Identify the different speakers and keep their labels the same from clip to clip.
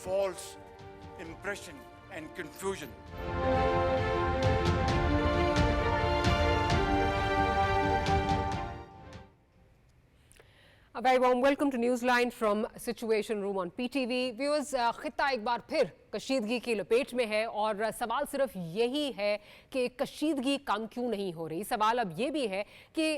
Speaker 1: false impression and confusion.
Speaker 2: A very warm welcome to Newsline from Situation Room on PTV. Viewers, खित्ता एक बार फिर कशीदगी की लपेट में है और सवाल सिर्फ यही है कि कशीदगी कम क्यों नहीं हो रही। सवाल अब ये भी है कि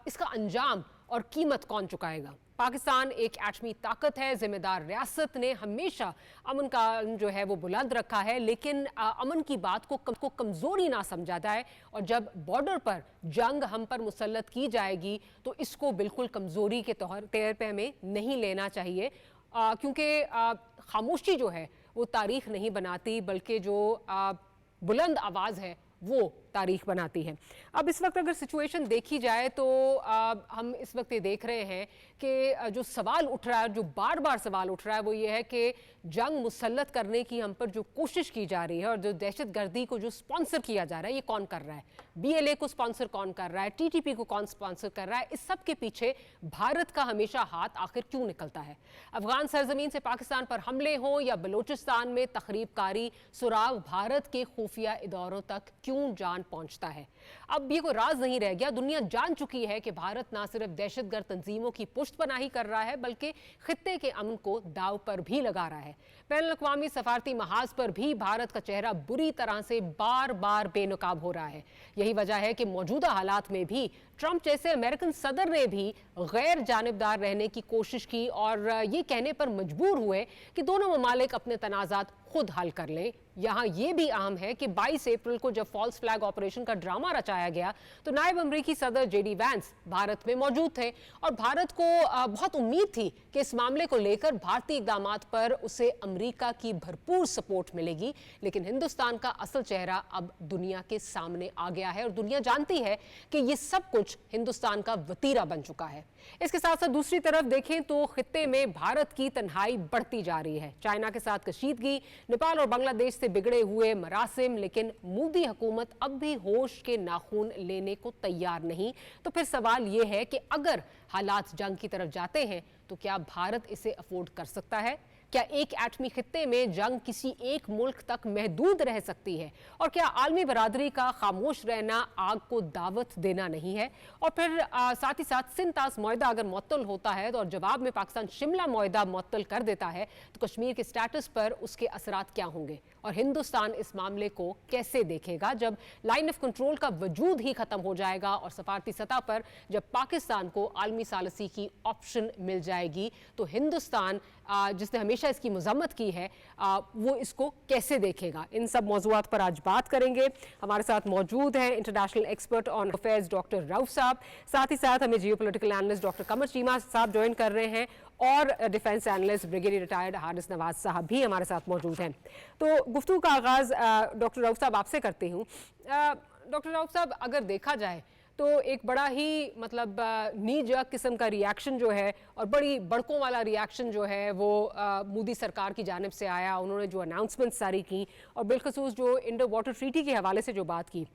Speaker 2: इसका अंजाम और कीमत कौन चुकाएगा। पाकिस्तान एक एटमी ताकत है, जिम्मेदार रियासत ने हमेशा अमन का जो है वो बुलंद रखा है, लेकिन अमन की बात को कमजोरी ना समझा जाए और जब बॉर्डर पर जंग हम पर मुसल्लत की जाएगी तो इसको बिल्कुल कमजोरी के तौर पे हमें नहीं लेना चाहिए, क्योंकि खामोशी जो है वो तारीख नहीं बनाती, बल्कि जो बुलंद आवाज है वो तारीख बनाती है। अब इस वक्त अगर सिचुएशन देखी जाए तो हम इस वक्त ये देख रहे हैं कि जो सवाल उठ रहा है, जो बार बार सवाल उठ रहा है, वो ये है कि जंग मुसल्लत करने की हम पर जो कोशिश की जा रही है और जो दहशतगर्दी को जो स्पॉन्सर किया जा रहा है, ये कौन कर रहा है। BLA को स्पॉन्सर कौन कर रहा है, TTP को कौन स्पॉन्सर कर रहा है, इस सब के पीछे भारत का हमेशा हाथ आखिर क्यों निकलता है। अफगान सरजमीन से पाकिस्तान पर हमले हों या बलोचिस्तान में तखरीबकारी, सुराग भारत के खुफिया इदारों तक क्यों जान पहुंचता है। अब ये कोई राज नहीं रह गया, दुनिया जान चुकी है कि भारत ना सिर्फ दहशतगर्द तंजीमों की पुष्टपनाही कर रहा है, बल्कि खित्ते के अमन को दाव पर भी लगा रहा है। बैनुल-अक़वामी सफारती महाज पर भी भारत का चेहरा बुरी तरह से बार बार बेनकाब हो रहा है। यही वजह है कि मौजूदा हालात में भी ट्रंप जैसे अमेरिकन सदर ने भी गैर जानिबदार रहने की कोशिश की और ये कहने पर मजबूर हुए कि दोनों ममालिक अपने तनाज़ात खुद हल कर लें। यहाँ ये भी अहम है कि 22 अप्रैल को जब फॉल्स फ्लैग ऑपरेशन का ड्रामा रचाया गया तो नायब अमरीकी सदर JD वैंस भारत में मौजूद थे और भारत को बहुत उम्मीद थी कि इस मामले को लेकर भारतीय इक़दामात पर उसे अमरीका की भरपूर सपोर्ट मिलेगी। लेकिन हिंदुस्तान का असल चेहरा अब दुनिया के सामने आ गया है और दुनिया जानती है कि ये सब कुछ हिंदुस्तान का वतीरा बन चुका है। इसके साथ साथ दूसरी तरफ देखें तो खित्ते में भारत की तन्हाई बढ़ती जा रही है। चाइना के साथ कशीदगी, नेपाल और बांग्लादेश से बिगड़े हुए मरासिम, लेकिन मोदी हुकूमत अब भी होश के नाखून लेने को तैयार नहीं। तो फिर सवाल यह है कि अगर हालात जंग की तरफ जाते हैं तो क्या भारत इसे अफोर्ड कर सकता है? क्या एक एटमी खित्ते में जंग किसी एक मुल्क तक महदूद रह सकती है? और क्या आलमी बरादरी का खामोश रहना आग को दावत देना नहीं है? और फिर साथ ही साथ सिंध तास मुआहदा अगर मुअत्तल होता है तो और जवाब में पाकिस्तान शिमला मुआहदा मुअत्तल कर देता है तो कश्मीर के स्टेटस पर उसके असरात क्या होंगे और हिंदुस्तान इस मामले को कैसे देखेगा जब लाइन ऑफ कंट्रोल का वजूद ही खत्म हो जाएगा और सफारती सतह पर जब पाकिस्तान को आलमी सालसी की ऑप्शन मिल जाएगी तो हिंदुस्तान जिसने हमेशा इसकी मजम्मत की है वो इसको कैसे देखेगा। इन सब मौजूआत पर आज बात करेंगे। हमारे साथ मौजूद हैं international expert on affairs doctor Rauf साहब, साथ ही साथ हमें जियोपॉलिटिकल एनालिस्ट डॉक्टर कमर चीमा साहब ज्वाइन कर रहे हैं और defence analyst brigadier retired Haris Nawaz साहब भी हमारे साथ मौजूद हैं। तो गुफ्तगू का आगाज डॉक्टर रऊफ साहब आपसे करती हूँ। डॉक्टर रऊफ साहब, अगर देखा जाए तो एक बड़ा ही मतलब नी जग किस्म का रिएक्शन जो है और बड़ी बड़कों वाला रिएक्शन जो है वो मोदी सरकार की जानिब से आया। उन्होंने जो अनाउंसमेंट सारी की और बिलखसूस जो इंडो वाटर ट्रीटी के हवाले से जो बात की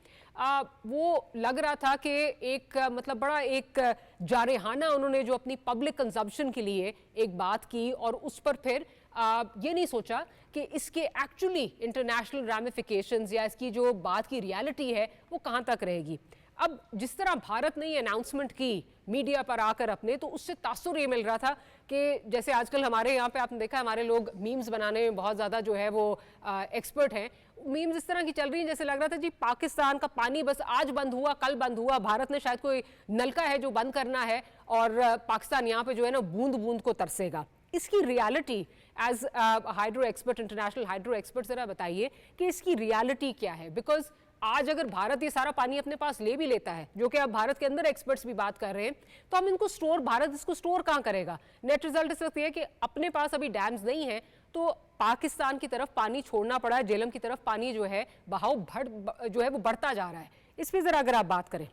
Speaker 2: वो लग रहा था कि एक मतलब बड़ा एक जारहाना उन्होंने जो अपनी पब्लिक कंजम्पशन के लिए एक बात की और उस पर फिर ये नहीं सोचा कि इसके एक्चुअली इंटरनेशनल रैमिफिकेशंस या इसकी जो बात की रियलिटी है वो कहाँ तक रहेगी। अब जिस तरह भारत ने ये अनाउंसमेंट की मीडिया पर आकर अपने, तो उससे तासुर ये मिल रहा था कि जैसे आजकल हमारे यहाँ पे आपने देखा हमारे लोग मीम्स बनाने में बहुत ज़्यादा जो है वो एक्सपर्ट हैं। मीम्स इस तरह की चल रही हैं जैसे लग रहा था जी पाकिस्तान का पानी बस आज बंद हुआ कल बंद हुआ, भारत ने शायद कोई नलका है जो बंद करना है और पाकिस्तान यहाँ पे जो है ना बूंद बूंद को तरसेगा। इसकी reality as hydro expert, international hydro expert, जरा बताइए कि इसकी रियलिटी क्या है। बिकॉज आज अगर भारत ये सारा पानी अपने पास ले भी लेता है, जो कि अब भारत के अंदर एक्सपर्ट्स भी बात कर रहे हैं, तो हम इनको भारत इसको स्टोर कहाँ करेगा। नेट रिजल्ट इस वक्त ये है कि अपने पास अभी डैम्स नहीं है तो पाकिस्तान की तरफ पानी छोड़ना पड़ा है, जेलम की तरफ पानी जो है बहाव जो है वो बढ़ता जा रहा है। इस पर जरा अगर आप बात करें।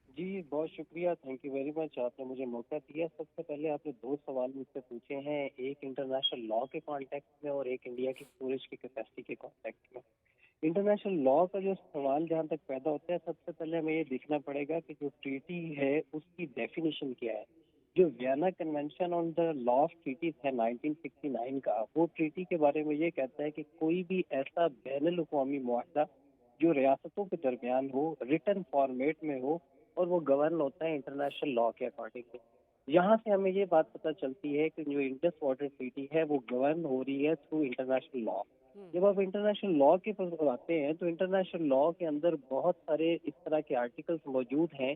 Speaker 3: जी बहुत शुक्रिया, थैंक यू वेरी मच, आपने मुझे मौका दिया। सबसे पहले आपने दो सवाल मुझसे पूछे हैं, एक इंटरनेशनल लॉ के कॉन्टेक्स्ट में और एक इंडिया की स्टोरेज की कैपेसिटी के कॉन्टेक्स्ट में। इंटरनेशनल लॉ का जो सवाल जहाँ तक पैदा होता है, सबसे पहले हमें ये देखना पड़ेगा कि जो ट्रीटी है उसकी डेफिनेशन क्या है। जो Vienna convention on the law of treaties है 1969 का, वो ट्रीटी के बारे में ये कहता है कि कोई भी ऐसा बैनुल अक़वामी मुआहदा जो रियासतों के दरमियान हो, रिटन फॉर्मेट में हो, और वो गवर्न होता है इंटरनेशनल लॉ के अकॉर्डिंग। यहाँ से हमें ये बात पता चलती है कि जो इंडस वाटर ट्रीटी है वो गवर्न हो रही है थ्रू इंटरनेशनल लॉ। जब आप इंटरनेशनल लॉ के पास आते हैं तो इंटरनेशनल लॉ के अंदर बहुत सारे इस तरह के आर्टिकल्स मौजूद हैं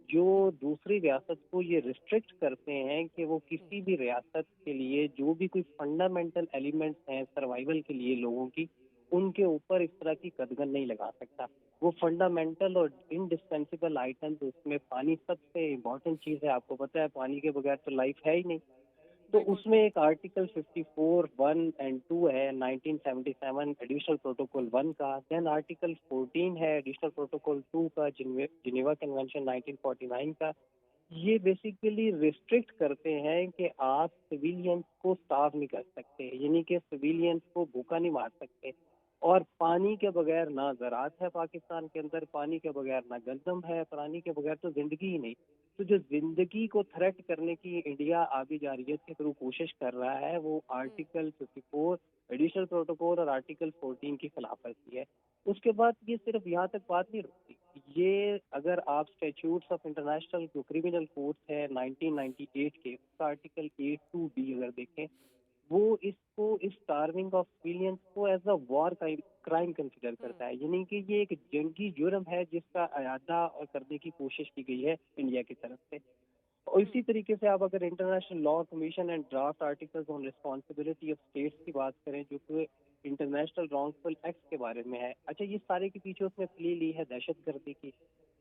Speaker 3: जो दूसरी रियासत को ये रिस्ट्रिक्ट करते हैं कि वो किसी भी रियासत के लिए जो भी कोई फंडामेंटल एलिमेंट्स हैं सर्वाइवल के लिए लोगों की, उनके ऊपर इस तरह की कदगन नहीं लगा सकता। वो फंडामेंटल और इंडिस्पेंसिबल आइटम्स, उसमें पानी सबसे इम्पोर्टेंट चीज़ है। आपको पता है पानी के बगैर तो लाइफ है ही नहीं। तो
Speaker 2: बिल्कुल।
Speaker 3: उसमें एक आर्टिकल 54 1 एंड 2 है 1977 एडिशनल प्रोटोकॉल 1 का। देन आर्टिकल 14 है एडिशनल प्रोटोकॉल 2 का, जिनेवा कन्वेंशन 1949 का। ये बेसिकली रिस्ट्रिक्ट करते हैं कि आप सिविलियंस को स्टार्व नहीं कर सकते, यानी कि सिविलियंस को भूखा नहीं मार सकते। और पानी के बगैर ना ज़राअत है पाकिस्तान के अंदर, पानी के बगैर ना गंदम है, पानी के बगैर तो जिंदगी ही नहीं। तो जो जिंदगी को थ्रेट करने की इंडिया आबी जारियत के थ्रू कोशिश कर रहा है, वो आर्टिकल 54 एडिशनल प्रोटोकॉल और आर्टिकल 14 की खिलाफवर्जी है। उसके बाद ये सिर्फ यहाँ तक बात नहीं रुकती। ये अगर आप स्टैट्यूट्स ऑफ इंटरनेशनल जो क्रिमिनल कोर्ट है 1998 के, उसका आर्टिकल 82B अगर देखें, वो इसको इस स्टार्विंग ऑफ सिविलियंस को as a war crime consider करता है, यानी कि ये एक जंगी जुर्म है जिसका अयादा करने की कोशिश की गई है इंडिया की तरफ से। और इसी तरीके से आप अगर international law commission and draft articles on responsibility of states की बात करें, जो कि इंटरनेशनल रॉन्गफुल एक्ट के बारे में है, अच्छा ये सारे के पीछे उसने प्ले ली है दहशतगर्दी की।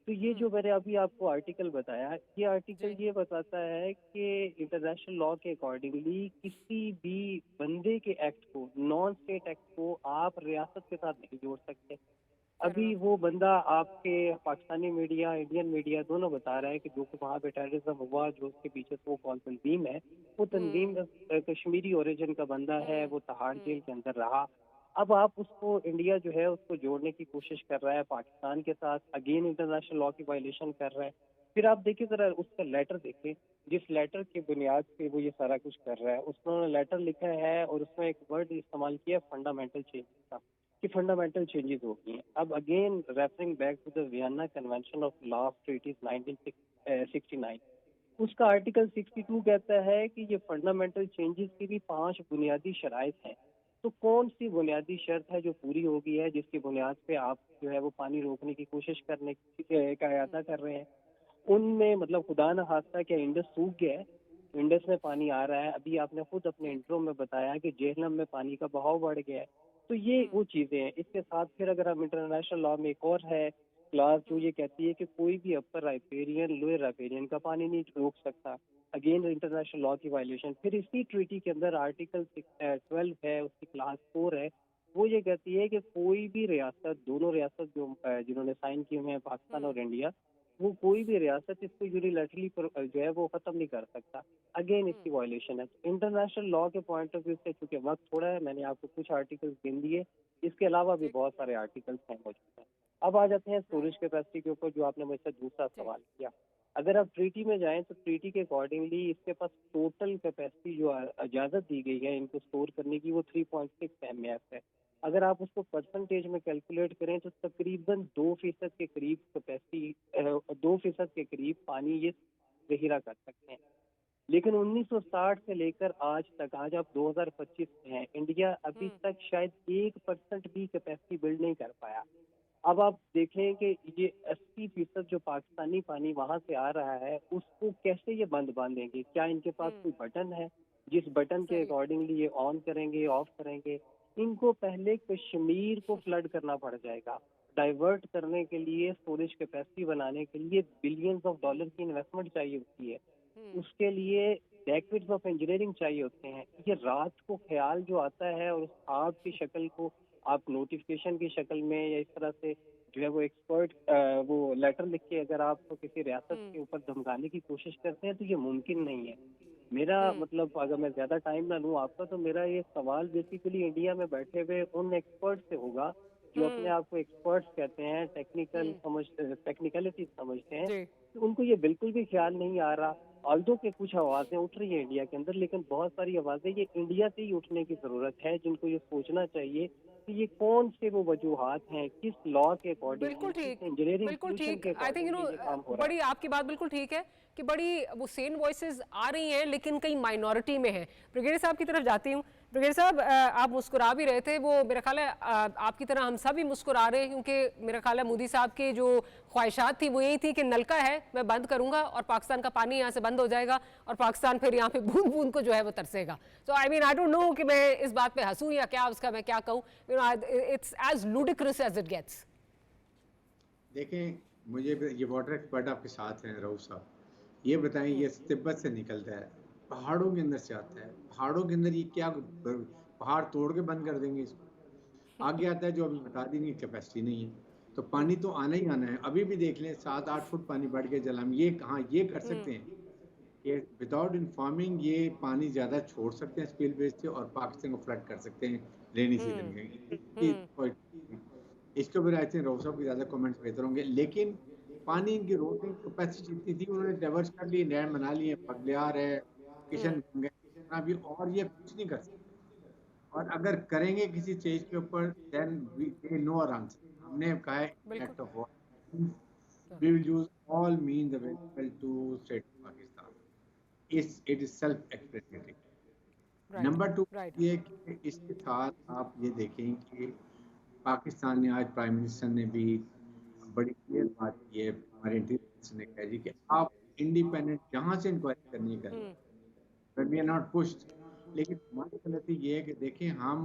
Speaker 3: तो ये जो मैंने अभी आपको आर्टिकल बताया, ये आर्टिकल
Speaker 2: जी।
Speaker 3: ये बताता है कि इंटरनेशनल लॉ के अकॉर्डिंगली किसी भी बंदे के एक्ट को, नॉन स्टेट एक्ट को आप रियासत के साथ नहीं जोड़ सकते।
Speaker 2: फेयर
Speaker 3: अभी
Speaker 2: इनफ।
Speaker 3: वो बंदा आपके पाकिस्तानी मीडिया, इंडियन मीडिया दोनों बता रहा है कि जो कि वहाँ पे टेररिज्म हुआ, जो उसके पीछे वो कौन तंजीम है, वो तंजीम कश्मीरी ओरिजिन का बंदा है, वो तहाड़ जेल के अंदर रहा। अब आप उसको, इंडिया जो है उसको जोड़ने की कोशिश कर रहा है पाकिस्तान के साथ, अगेन इंटरनेशनल लॉ की वायलेशन कर रहा है। फिर आप देखिए जरा उसका लेटर देखें, जिस लेटर की बुनियाद पे वो ये सारा कुछ कर रहा है। उसने लेटर लिखा है और उसमें एक वर्ड इस्तेमाल किया फंडामेंटल चेंजेस का, कि फंडामेंटल चेंजेस हो गई हैं। अब again referring back to the Vienna convention of law of treaties 1969, उसका आर्टिकल 62 कहता है कि ये फंडामेंटल चेंजेस की भी 5 बुनियादी शराइत हैं। तो कौन सी बुनियादी शर्त है जो पूरी हो गई है जिसकी बुनियाद पे आप जो है वो पानी रोकने की कोशिश करने का इरादा कर रहे हैं? उनमें मतलब खुदा न खास्ता क्या इंडस सूख गया है? इंडस में पानी आ रहा है। अभी आपने खुद अपने इंट्रो में बताया कि जेहलम में पानी का बहाव बढ़ गया है। तो ये वो चीज़ें हैं। इसके साथ फिर अगर हम इंटरनेशनल लॉ में एक और है क्लास जो ये कहती है कि कोई भी अपर राइपेरियन लोअर राइपेरियन का पानी नहीं रोक सकता। अगेन इंटरनेशनल लॉ की वायलेशन। फिर इसी ट्रीटी के अंदर आर्टिकल 12 है, उसकी क्लास 4 है, वो ये कहती है कि कोई भी रियासत, दोनों रियासत जो जिन्होंने साइन किए हुए हैं पाकिस्तान और इंडिया, वो कोई भी रियासत इसको यूनिलैटरली जो है वो खत्म नहीं कर सकता। अगेन इसकी वायलेशन है। इंटरनेशनल लॉ के पॉइंट ऑफ व्यू से चूंकि वक्त थोड़ा है, मैंने आपको कुछ आर्टिकल्स गिन दिए, इसके अलावा भी
Speaker 2: जी।
Speaker 3: बहुत सारे आर्टिकल्स हैं मौजूद हैं। अब आ जाते हैं स्टोरेज
Speaker 2: राइट।
Speaker 3: कैपेसिटी के ऊपर, जो आपने मुझसे दूसरा
Speaker 2: जी।
Speaker 3: सवाल किया। अगर आप ट्रीटी में जाएं तो ट्रीटी के अकॉर्डिंगली इसके पास टोटल कैपेसिटी जो इजाज़त दी गई है इनको स्टोर करने की, वो 3.6 MAF है। अगर आप उसको परसेंटेज में कैलकुलेट करें तो तकरीबन 2% के करीब कैपेसिटी, 2% के करीब पानी ये ज़खीरा कर सकते हैं। लेकिन 1960 से लेकर आज तक, आज आप 2025 में हैं, इंडिया अभी तक शायद 1% भी कैपेसिटी बिल्ड नहीं कर पाया। अब आप देखें कि ये 80% जो पाकिस्तानी पानी वहां से आ रहा है उसको कैसे ये बंद बांधेंगे? क्या इनके पास कोई बटन है जिस बटन के
Speaker 2: सही।
Speaker 3: अकॉर्डिंगली ये ऑन करेंगे, ऑफ करेंगे? इनको पहले कश्मीर को फ्लड करना पड़ जाएगा। डाइवर्ट करने के लिए, स्टोरेज कैपेसिटी बनाने के लिए बिलियंस ऑफ डॉलर की इन्वेस्टमेंट चाहिए होती है। उसके लिए डेकेड्स ऑफ इंजीनियरिंग चाहिए होते हैं। ये रात को ख्याल जो आता है और उस ख्वाब की शक्ल को आप नोटिफिकेशन की शक्ल में या इस तरह से जो है वो एक्सपर्ट वो लेटर लिख के अगर आप किसी रियासत के ऊपर धमकाने की कोशिश करते हैं तो ये मुमकिन नहीं है। मेरा मतलब, अगर मैं ज्यादा टाइम ना लूँ आपका, तो मेरा ये सवाल बेसिकली इंडिया में बैठे हुए उन एक्सपर्ट से होगा जो अपने आप को एक्सपर्ट्स कहते हैं, टेक्निकलिटी समझते हैं।
Speaker 2: जी।
Speaker 3: तो उनको ये बिल्कुल भी ख्याल नहीं आ रहा ऑल्दो के कुछ आवाजें उठ रही हैं इंडिया के अंदर, लेकिन बहुत सारी आवाजें ये इंडिया से ही उठने की जरूरत है, जिनको ये सोचना चाहिए कि ये कौन से वो वजूहात हैं, किस लॉ के
Speaker 2: बिल्कुल
Speaker 3: अकॉर्डिंगली, किस
Speaker 2: ठीक,
Speaker 3: इंजीनियरिंग
Speaker 2: बिल्कुल
Speaker 3: सोल्यूशन
Speaker 2: ठीक।
Speaker 3: के
Speaker 2: आई थिंक
Speaker 3: अकॉर्डिंगली ये काम हो रहा
Speaker 2: बड़ी आपकी बात बिल्कुल ठीक है कि बड़ी वो सेन वॉइसेस आ रही हैं लेकिन कई माइनॉरिटी में हैं। ब्रिगेडियर साहब की तरफ जाती हूँ। ब्रिगेडियर साहब, आप मुस्कुरा भी रहे थे, वो मेरा ख्याल है आपकी तरह हम सब भी मुस्कुरा रहे हैं, क्योंकि मेरा ख्याल है मोदी साहब की जो ख्वाहिशात थी वो यही थी कि नलका है मैं बंद करूंगा और पाकिस्तान का पानी यहाँ से बंद हो जाएगा और पाकिस्तान फिर यहाँ पे बूंद बूंद को जो है वो तरसेगा। So I mean I don't know कि मैं इस बात पे हंसूं या क्या उसका मैं क्या कहूँ, it's as ludicrous as it gets.
Speaker 4: देखें, मुझे ये वाटर एक्सपर्ट आपके साथ हैं रऊफ साहब, ये बताएं, ये तिब्बत से निकलता है, पहाड़ों के अंदर से आता है, पहाड़ों के अंदर ये क्या पहाड़ तोड़ के बंद कर देंगे इसको? आगे आता है जो अभी बता दी नहीं, कैपेसिटी नहीं है, तो पानी तो आना ही आना है। अभी भी देख लें 7-8 फुट पानी बढ़ गया जलाम, ये कहाँ ये कर सकते हैं? ये विदाउट इन्फॉर्मिंग ये पानी ज्यादा छोड़ सकते हैं स्पिल बेस से और पाकिस्तान को फ्लड कर सकते हैं रेनी सीजन में। इसके ऊपर आई थिंक राव साहब की ज्यादा कमेंट्स बेहतर होंगे, लेकिन पानी इनकी रोडिंग कैपेसिटी इतनी थी, उन्होंने डाइवर्स कर ली, नहर बना ली है, बगलियार है, किशन भी, और ये कुछ नहीं कर सकते। और अगर करेंगे किसी चीज के ऊपर then we know our answer. हमने कहा है act of war, we will use all means available to state Pakistan, it is self explanatory. Number 2 ये कि इसके साथ आप ये देखें कि पाकिस्तान ने आज प्राइम मिनिस्टर ने भी बड़ी क्लियर बात की है, हमारे इंटेलिजेंस ने कहा जी कि आप इंडिपेंडेंट जहाँ से इंक्वायरी करनी करें, but we are not pushed. लेकिन हमारी गलती ये है कि देखें हम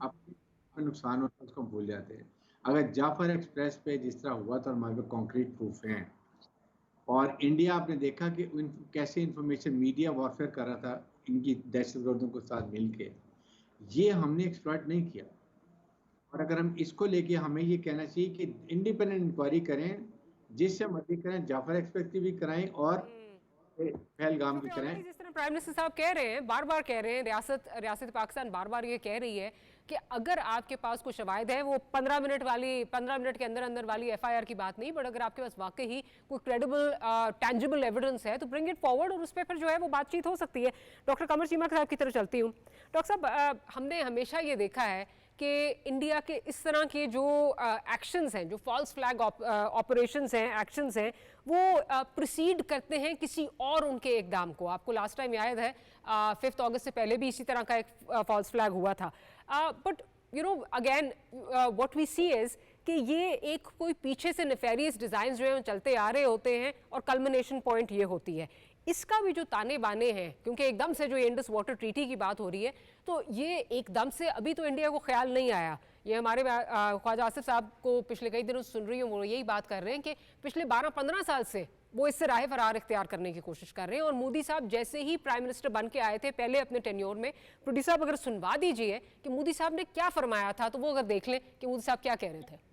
Speaker 4: अपने नुकसान होता है उसको भूल जाते हैं। अगर जाफर एक्सप्रेस पे जिस तरह हुआ था, हमारे पास कॉन्क्रीट प्रूफ हैं, और इंडिया आपने देखा कि कैसे इंफॉर्मेशन मीडिया वॉरफेयर कर रहा था इनकी दहशतगर्दों के साथ मिलके, ये हमने एक्सप्लॉइट नहीं किया। और अगर हम इसको लेके हमें ये कहना चाहिए कि इंडिपेंडेंट इंक्वायरी करें, जिससे मर्जी करें, जाफर एक्सपेक्ट भी कराएं और पहलगाम भी कराएं।
Speaker 2: जिस तरह प्राइम मिनिस्टर साहब कह रहे हैं, बार बार कह रहे हैं, रियासत पाकिस्तान बार बार ये कह रही है कि अगर आपके पास कुछ शवाहिद है, वो 15 मिनट के अंदर अंदर वाली FIR की बात नहीं, बट अगर आपके पास वाकई ही कोई क्रेडिबल टेंजिबल एविडेंस है तो ब्रिंग इट फॉरवर्ड और उस पर फिर जो है वो बातचीत हो सकती है। डॉक्टर कमर चीमा साहब की तरफ चलती हूँ। डॉक्टर साहब, हमने हमेशा ये देखा है कि इंडिया के इस तरह के जो एक्शंस हैं, जो फॉल्स फ्लैग ऑपरेशंस हैं, एक्शंस हैं, वो प्रोसीड करते हैं किसी और उनके इकदाम को। आपको लास्ट टाइम याद है 5 अगस्त से पहले भी इसी तरह का एक फॉल्स फ्लैग हुआ था। But you know again what we see is कि ये एक कोई पीछे से नेफेरियस डिजाइन जो है चलते आ रहे होते हैं और कल्मिनेशन पॉइंट ये होती है। इसका भी जो ताने बाने हैं, क्योंकि एकदम से जो इंडस वाटर ट्रीटी की बात हो रही है, तो ये एकदम से अभी तो इंडिया को ख्याल नहीं आया। ये हमारे ख्वाजा आसिफ साहब को पिछले कई दिनों से सुन रही हूँ, वो यही बात कर रहे हैं कि पिछले 12-15 साल से वो इससे राह फरार इख्तियार करने की कोशिश कर रहे हैं। और मोदी साहब जैसे ही प्राइम मिनिस्टर बन के आए थे पहले अपने टेन्योर में, प्रोड्यूसर साहब अगर सुनवा दीजिए कि मोदी साहब ने क्या फरमाया था, तो वो अगर देख लें कि मोदी साहब क्या कह रहे थे।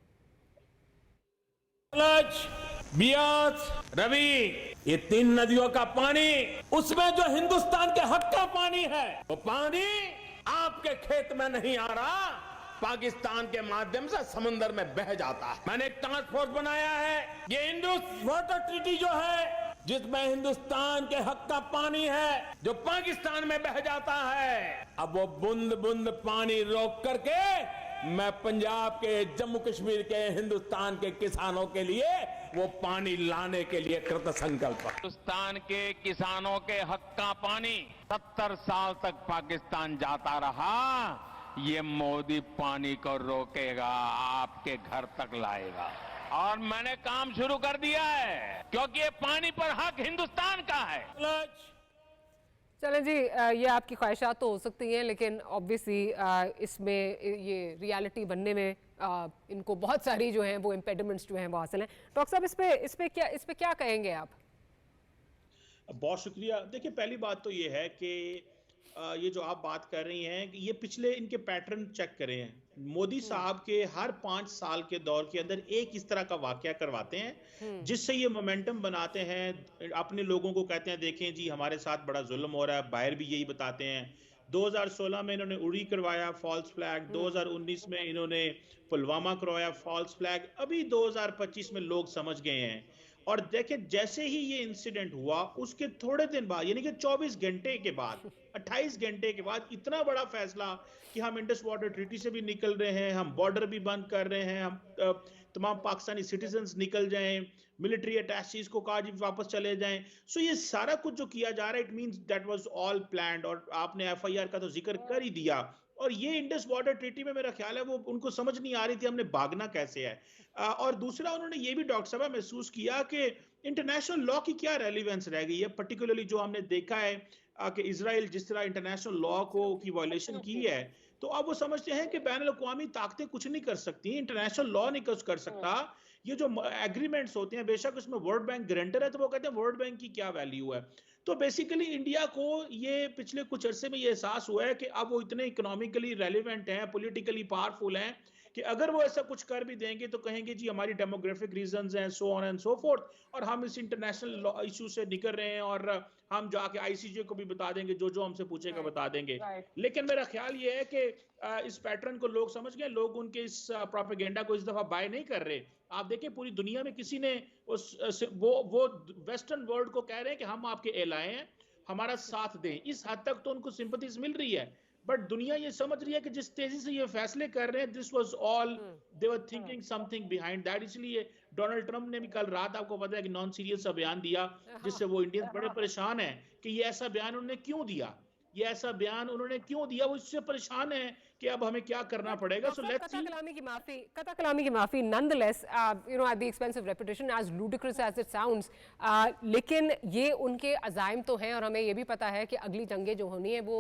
Speaker 5: बियास, रवि, ये 3 नदियों का पानी, उसमें जो हिंदुस्तान के हक का पानी है, वो पानी आपके खेत में नहीं आ रहा, पाकिस्तान के माध्यम से समुद्र में बह जाता है। मैंने एक टास्क फोर्स बनाया है। ये इंडस वाटर ट्रीटी जो है, जिसमें हिंदुस्तान के हक का पानी है जो पाकिस्तान में बह जाता है, अब वो बूंद बूंद पानी रोक करके मैं पंजाब के, जम्मू कश्मीर के, हिंदुस्तान के किसानों के लिए वो पानी लाने के लिए कृत संकल्प। हिंदुस्तान के किसानों के हक का पानी 70 साल तक पाकिस्तान जाता रहा, ये मोदी पानी को रोकेगा, आपके घर तक लाएगा। और मैंने काम शुरू कर दिया है, क्योंकि ये पानी पर हक हिंदुस्तान का है।
Speaker 2: चलें जी, ये आपकी ख्वाहिशात तो हो सकती हैं, लेकिन ऑब्वियसली इसमें ये रियलिटी बनने में इनको बहुत सारी जो हैं वो इम्पेडिमेंट्स जो हैं वो हासिल हैं। डॉक्टर साहब, इस पे क्या कहेंगे आप?
Speaker 6: बहुत शुक्रिया। देखिए, पहली बात तो ये है कि ये जो आप बात कर रही हैं कि ये पिछले इनके पैटर्न चेक करें हैं। मोदी साहब के हर 5 साल के दौर के अंदर एक इस तरह का वाकया करवाते हैं जिससे ये मोमेंटम बनाते हैं, अपने लोगों को कहते हैं देखें जी हमारे साथ बड़ा जुल्म हो रहा है, बाहर भी यही बताते हैं। 2016 में इन्होंने उड़ी करवाया फॉल्स फ्लैग, 2019 में इन्होंने पुलवामा करवाया फॉल्स फ्लैग, अभी 2025 में लोग समझ गए हैं। और देखें जैसे ही ये इंसिडेंट हुआ उसके थोड़े दिन बाद यानी कि 24 घंटे के बाद 28 घंटे के बाद इतना बड़ा फैसला कि हम इंडस वाटर ट्रीटी से भी निकल रहे हैं, हम बॉर्डर भी बंद कर रहे हैं, हम तमाम पाकिस्तानी सिटीजन्स निकल जाएं, मिलिट्री अटैचीज को कहा जी वापस चले जाएं। सो ये सारा कुछ जो किया जा रहा है it means that was all planned. और आपने एफआईआर का तो जिक्र कर ही दिया। और ये इंडस वाटर ट्रीटी में मेरा ख्याल है वो उनको समझ नहीं आ रही थी हमने भागना कैसे है। और दूसरा उन्होंने ये भी डॉक्टर साहब महसूस किया कि इंटरनेशनल लॉ की क्या रेलिवेंस रह गई है, पर्टिकुलरली जो हमने देखा है कि इजराइल जिस तरह इंटरनेशनल लॉ को की वायलेशन की है, तो अब वो समझते हैं कि बैन अवी ताकतें कुछ नहीं कर सकती, इंटरनेशनल लॉ नहीं कुछ कर सकता। ये जो एग्रीमेंट्स होते हैं बेशक उसमें वर्ल्ड बैंक गारंटर है, तो वो कहते हैं वर्ल्ड बैंक की क्या वैल्यू है। तो बेसिकली इंडिया को ये पिछले कुछ अरसे में ये एहसास हुआ है कि अब वो इतने इकोनॉमिकली रेलिवेंट हैं, पॉलिटिकली पावरफुल हैं कि अगर वो ऐसा कुछ कर भी देंगे तो कहेंगे जी हमारी डेमोग्राफिक रीजंस हैं, so on and so fourth, और हम इस इंटरनेशनल इशू से निकल रहे हैं और हम जाके आईसीजे को भी बता देंगे, जो जो हमसे पूछेगा बता देंगे। लेकिन मेरा ख्याल ये है कि इस पैटर्न को लोग समझ गए, लोग उनके इस प्रोपेगेंडा को इस दफा बाय नहीं कर रहे। आप देखिए पूरी दुनिया में किसी ने वो वेस्टर्न वर्ल्ड को कह रहे हैं कि हम आपके एलाए हैं, हमारा साथ दें, इस हद तक तो उनको सिंपैथीज मिल रही है। बट दुनिया ये समझ रही है कि जिस तेजी से ये फैसले कर रहे हैं this was all they were thinking something behind that. इसलिए डोनाल्ड ट्रंप ने भी कल रात आपको पता है कि नॉन सीरियस सा बयान दिया जिससे वो इंडियंस बड़े परेशान हैं कि ये ऐसा बयान उन्होंने क्यों दिया, ये ऐसा बयान उन्होंने क्यों दिया, वो इससे परेशान है कि अब हमें क्या करना पड़ेगा। So let's see.
Speaker 2: कता कलामी की माफी nonetheless, at the expense of reputation, as ludicrous as it sounds, लेकिन ये उनके अज़ाइम तो हैं और हमें ये भी पता है कि अगली जंगें जो होनी है वो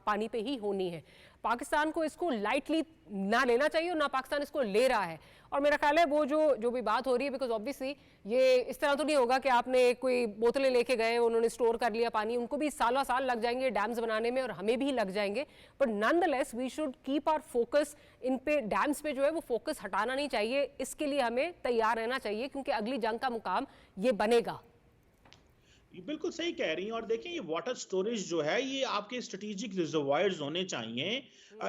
Speaker 2: पानी पे ही होनी है। पाकिस्तान को इसको लाइटली ना लेना चाहिए और ना पाकिस्तान इसको ले रहा है। और मेरा ख्याल है वो जो भी बात हो रही है, बिकॉज ऑब्वियसली ये इस तरह तो नहीं होगा कि आपने कोई बोतलें लेके गए, उन्होंने स्टोर कर लिया पानी, उनको भी सालों साल लग जाएंगे डैम्स बनाने में और हमें भी लग जाएंगे। But nonetheless we should keep our focus इन पे, डैम्स पे जो है वो फोकस हटाना नहीं चाहिए। इसके लिए हमें तैयार रहना चाहिए क्योंकि अगली जंग का मुकाम ये बनेगा।
Speaker 6: बिल्कुल सही कह रही हैं। और देखिए ये वाटर स्टोरेज जो है ये आपके स्ट्रेटेजिक रिजर्वायर्स होने चाहिए।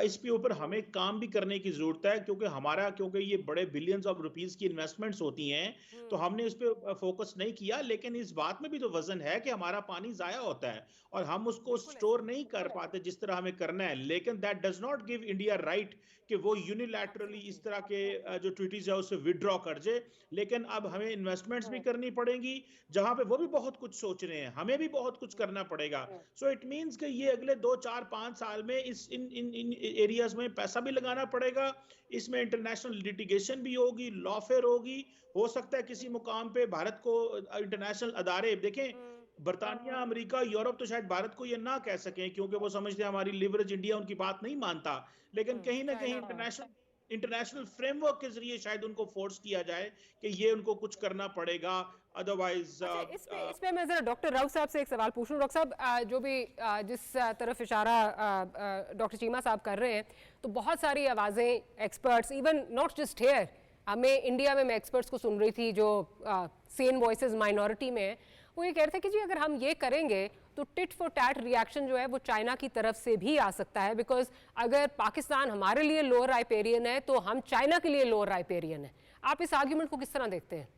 Speaker 6: इस पे ऊपर हमें काम भी करने की जरूरत है क्योंकि ये बड़े बिलियंस ऑफ रुपीस की इन्वेस्टमेंट्स होती हैं, तो हमने इस पे फोकस नहीं किया। लेकिन इस बात में भी तो वजन है कि हमारा पानी जाया होता है और हम उसको स्टोर नहीं कर पाते जिस तरह हमें करना है। लेकिन that does not give India right कि वो यूनिलैटरली इस तरह के जो ट्रीटीज है उससे विड्रॉ कर जाए। लेकिन अब हमें इन्वेस्टमेंट्स भी करनी पड़ेंगी जहां पे वो भी बहुत कुछ सोच रहे हैं, हमें भी बहुत कुछ करना पड़ेगा। सो इट मींस कि ये अगले 2 4 5 साल में इन एरियाज में पैसा भी लगाना पड़ेगा। इसमें इंटरनेशनल लिटिगेशन भी होगी, लॉफेयर होगी। हो सकता है किसी मुकाम पे भारत को इंटरनेशनल अदारे देखें, बर्तानिया, अमेरिका, यूरोप तो शायद भारत को ये ना कह सकें क्योंकि वो समझते हैं हमारी लिवरेज इंडिया उनकी बात नहीं मानता। लेकिन कहीं ना कहीं इंटरनेशनल फ्रेमवर्क के जरिए शायद उनको फोर्स किया जाए कि ये उनको कुछ करना पड़ेगा, अदरवाइज।
Speaker 2: इस पे मैं जरा डॉक्टर राउत साहब से एक सवाल पूछ लूं। डॉक्टर साहब, जो भी जिस तरफ इशारा डॉक्टर चीमा साहब कर रहे हैं, तो बहुत सारी आवाज़ें, experts, even not just here, हमें इंडिया में मैं एक्सपर्ट्स को सुन रही थी जो सेन वॉइसेस माइनॉरिटी में है, वो ये कह रहे थे कि जी अगर हम ये करेंगे तो टिट फॉर टैट रिएक्शन जो है वो चाइना की तरफ से भी आ सकता है। बिकॉज अगर पाकिस्तान हमारे लिए लोअर राइपेरियन है तो हम चाइना के लिए लोअर राइपेरियन है। आप इस आर्ग्यूमेंट को किस तरह देखते हैं?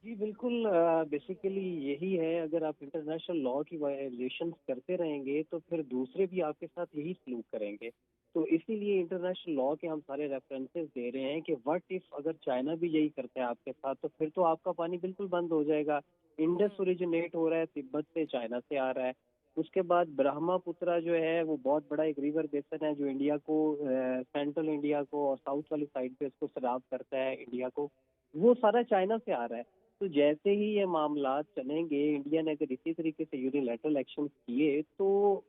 Speaker 3: जी बिल्कुल, बेसिकली यही है। अगर आप इंटरनेशनल लॉ की वायलेशंस करते रहेंगे तो फिर दूसरे भी आपके साथ यही सलूक करेंगे। तो इसीलिए इंटरनेशनल लॉ के हम सारे रेफरेंसेस दे रहे हैं कि व्हाट इफ अगर चाइना भी यही करता है आपके साथ, तो फिर तो आपका पानी बिल्कुल बंद हो जाएगा। इंडस ओरिजिनेट हो रहा है तिब्बत से, चाइना से आ रहा है। उसके बाद ब्रह्मपुत्रा जो है वो बहुत बड़ा एक रिवर बेसन है जो इंडिया को, सेंट्रल इंडिया को और साउथ वाली साइड पे उसको सराब करता है इंडिया को, वो सारा चाइना से आ रहा है। तो जैसे ही ये मामला चलेंगे, इंडिया ने अगर इसी तरीके से यूनिलैटरल एक्शन किए तो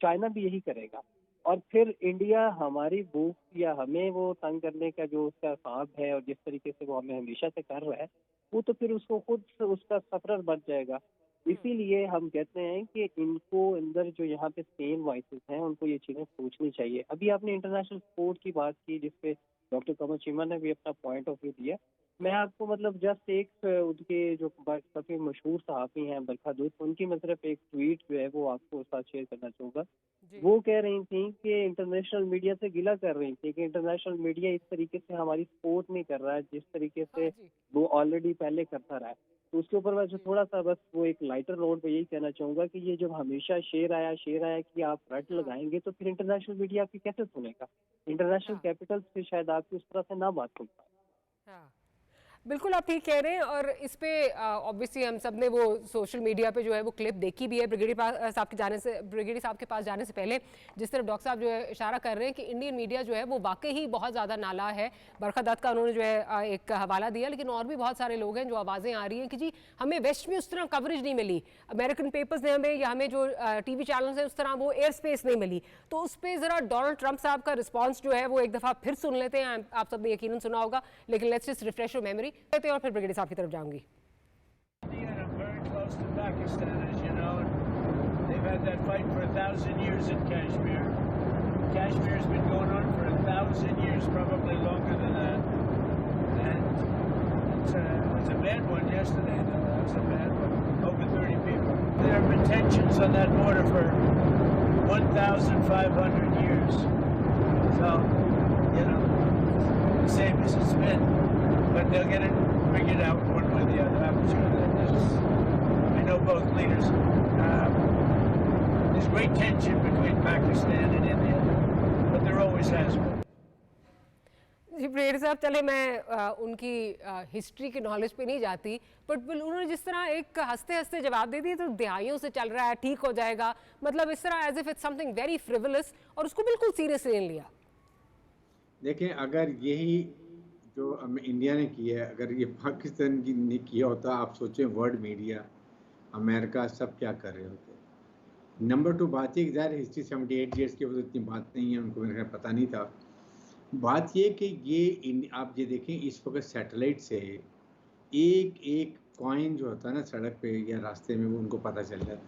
Speaker 3: चाइना भी यही करेगा। और फिर इंडिया हमारी भूख या हमें वो तंग करने का जो उसका ख्वाब है और जिस तरीके से वो हमें हमेशा से कर रहा है, वो तो फिर उसको खुद उसका सफरर बच जाएगा। इसीलिए हम कहते हैं कि इनको अंदर जो यहाँ पे सेम वॉइसेस हैं उनको ये चीज़ें सोचनी चाहिए। अभी आपने इंटरनेशनल स्पोर्ट की बात की जिसपे डॉक्टर कमर चीमा ने भी अपना पॉइंट ऑफ व्यू दिया। मैं आपको मतलब जस्ट एक उनके जो काफी मशहूर सहाफ़ी हैं बरखा दूत, उनकी मैं सिर्फ एक ट्वीट जो है वो आपको साथ शेयर करना चाहूँगा। वो कह रही थी कि इंटरनेशनल मीडिया से गिला कर रही थी कि इंटरनेशनल मीडिया इस तरीके से हमारी सपोर्ट नहीं कर रहा है जिस तरीके से वो ऑलरेडी पहले करता रहा है। तो उसके ऊपर मैं जो थोड़ा सा बस वो एक लाइटर नोट पे यही कहना चाहूँगा कि ये जब हमेशा शेर आया कि आप रट लगाएंगे तो फिर इंटरनेशनल मीडिया आपकी कैसे सुनेगा? इंटरनेशनल कैपिटल से शायद आपकी उस तरह से ना बात सुन पाए।
Speaker 2: हाँ, बिल्कुल आप ठीक कह रहे हैं। और इस पे ऑब्वियसली हम सब ने वो सोशल मीडिया पे जो है वो क्लिप देखी भी है ब्रिगेडियर साहब के पास जाने से पहले, जिस तरफ डॉक्टर साहब जो है इशारा कर रहे हैं कि इंडियन मीडिया जो है वो वाकई ही बहुत ज़्यादा नाला है। बरखा दत्त का उन्होंने जो है एक हवाला दिया, लेकिन और भी बहुत सारे लोग हैं जो आवाज़ें आ रही हैं कि जी हमें वेस्ट में उस तरह कवरेज नहीं मिली, अमेरिकन पेपर्स ने हमें या हमें जो TV चैनल्स हैं उस तरह वो एयर स्पेस नहीं मिली। तो उस पर ज़रा डोनाल्ड ट्रंप साहब का रिस्पॉन्स जो है वो एक दफ़ा फिर सुन लेते हैं। आप सब ने यकीनन सुना होगा, लेकिन let's just refresh your memory करते हैं और फिर ब्रिगेडियर साहब की तरफ जाऊंगी।
Speaker 7: I'm very close to Pakistan, as you know, and they've had that fight for 1,000 years in Kashmir. Kashmir's been going on for 1,000 years, probably longer than that. And it was a bad one yesterday, though. That was a bad one. Over 30 people. There have been tensions on that border for 1,500 years. So, you know, the same as it's been. But they'll get it figured out one way or the other. I'm sure that I know both leaders. There's great tension between Pakistan and India, but there always has been.
Speaker 2: जी brigadier साहब, चले मैं उनकी history की knowledge पे नहीं जाती, but उन्होंने जिस तरह एक हंसते हंसते जवाब दे दिया तो दिहाइयों से चल रहा है, ठीक हो जाएगा, मतलब इस तरह as if it's something very frivolous, और उसको बिल्कुल सीरियसली नहीं लिया।
Speaker 4: देखें, अगर यही जो इंडिया ने किया है, अगर ये पाकिस्तान की ने किया होता, आप सोचें वर्ल्ड मीडिया, अमेरिका सब क्या कर रहे होते। नंबर 2 बात ये कि ज़ाहिर हिस्ट्री 78 ईयर्स की वजह इतनी बात नहीं है, उनको मेरे पता नहीं था। बात ये कि ये आप ये देखें इस वक्त सैटेलाइट से एक कॉइन जो होता है ना सड़क पे या रास्ते में, वो उनको पता चल जाता है।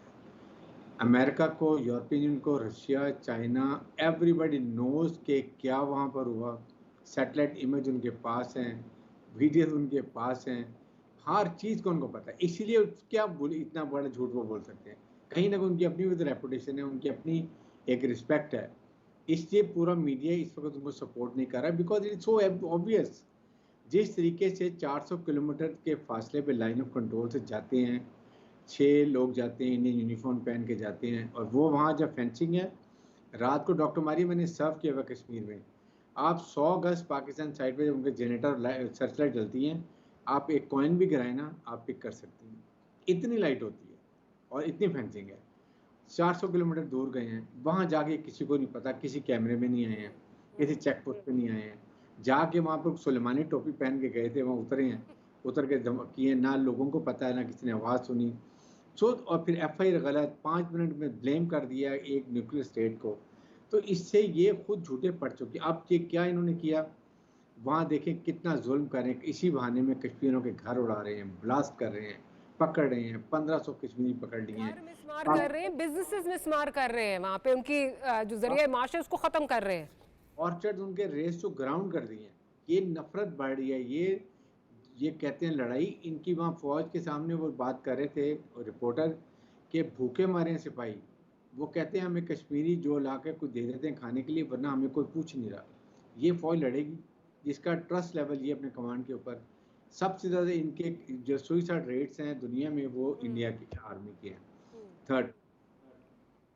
Speaker 4: अमेरिका को, यूरोपियन यूनियन को, रशिया, चाइना, एवरीबॉडी नोज के क्या वहाँ पर हुआ। सैटेलाइट इमेज उनके पास हैं, वीडियोस उनके पास हैं, हर चीज़ को उनको पता है। इसीलिए क्या इतना बड़ा झूठ वो बोल सकते हैं। कहीं ना कहीं उनकी अपनी भी रेपुटेशन है, उनकी अपनी एक रिस्पेक्ट है। इसलिए पूरा मीडिया इस वक्त उनको सपोर्ट नहीं कर रहा, बिकॉज इट्स सो ऑब्वियस। जिस तरीके से 400 किलोमीटर के फासले पे लाइन ऑफ कंट्रोल से जाते हैं, 6 लोग जाते हैं, इंडियन यूनिफॉर्म पहन के जाते हैं, और वो वहाँ जब फेंसिंग है, रात को डॉक्टर मारी मैंने सर्व किया हुआ कश्मीर में, आप 100 गज पाकिस्तान साइड पे उनके जनरेटर सर्च लाइट जलती हैं, आप एक कॉइन भी गिराए ना, आप पिक कर सकते हैं। इतनी लाइट होती है और इतनी फेंसिंग है। 400 किलोमीटर दूर गए हैं, वहाँ जाके किसी को नहीं पता, किसी कैमरे में नहीं आए हैं, किसी चेक पोस्ट पे नहीं आए हैं, जाके वहाँ पर सुलेमानी टोपी पहन के गए थे, वहाँ उतरे हैं, उतर के किए, ना लोगों को पता है, ना किसी ने आवाज़ सुनी। और फिर FIR गलत, 5 मिनट में ब्लेम कर दिया एक न्यूक्लियर स्टेट को। तो इससे ये खुद झूठे पड़ चुके। अब ये क्या इन्होंने किया, वहाँ देखें कितना जुल्म कर रहे हैं, इसी बहाने में कश्मीरियों के घर उड़ा रहे हैं, ब्लास्ट कर रहे हैं, पकड़ रहे हैं, 1500 कश्मीरी पकड़ लिए हैं,
Speaker 2: मिसमार कर रहे हैं, बिजनेसेस मिसमार कर रहे हैं, वहाँ पे उनकी जो जरिया माश है उसको ख़त्म कर रहे हैं।
Speaker 4: ऑर्चर्ड उनके रेस को ग्राउंड कर दिए हैं। ये नफरत बढ़ रही है, ये कहते हैं लड़ाई। इनकी वहाँ फौज के सामने वो बात कर रहे थे रिपोर्टर के भूखे मारे हैं सिपाही, वो कहते हैं हमें कश्मीरी जो इलाके को दे देते हैं खाने के लिए, वरना हमें कोई पूछ नहीं रहा। ये फौज लड़ेगी जिसका ट्रस्ट लेवल ये अपने कमांड के ऊपर। सबसे ज़्यादा इनके जो सुइसाइड रेट्स हैं दुनिया में वो इंडिया की आर्मी के हैं। थर्ड,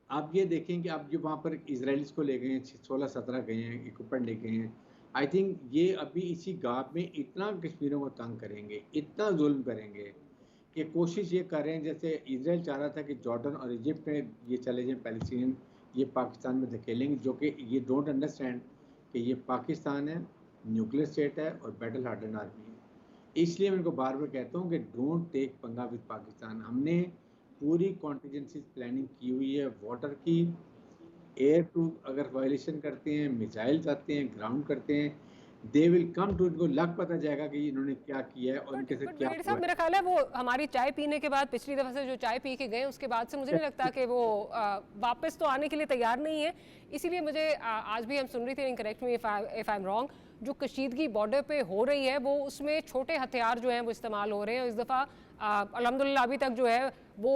Speaker 4: आप ये देखें कि आप जो वहाँ पर इजराइल्स को ले गए हैं, 16-17 गए हैं, इक्विपमेंट ले गए हैं। आई थिंक ये अभी इसी गाप में इतना कश्मीरियों को तंग करेंगे, इतना जुल्म करेंगे कि कोशिश ये कर रहे हैं, जैसे इजराइल चाह रहा था कि जॉर्डन और इजिप्ट में ये चले जाएं पैलेस्टीनियन, ये पाकिस्तान में धकेलेंगे, जो कि ये डोंट अंडरस्टैंड कि ये पाकिस्तान है, न्यूक्लियर स्टेट है और बैटल हार्डन आर्मी है। इसलिए मैं इनको बार बार कहता हूँ कि डोंट टेक पंगा विद पाकिस्तान। हमने पूरी कॉन्टीजेंसी प्लानिंग की हुई है, वाटर की, एयर टू अगर वायलेशन करते हैं, मिसाइल आते हैं, ग्राउंड करते हैं, दे विल कम टू, इनको लग पता जाएगा कि इन्होंने क्या किया है और इनके साथ क्या हुआ है।
Speaker 2: मेरा ख्याल है वो हमारी चाय पीने के बाद, पिछली दफा से जो चाय पी के गए उसके बाद से मुझे नहीं लगता कि वो वापस तो आने के लिए तैयार नहीं है। इसीलिए मुझे आज भी हम सुन रही थी, correct me if I am wrong, जो कशीदगी बॉर्डर पे हो रही है वो उसमें छोटे हथियार जो हैं वो इस्तेमाल हो रहे हैं। इस दफ़ा अल्हम्दुलिल्लाह अभी तक जो है वो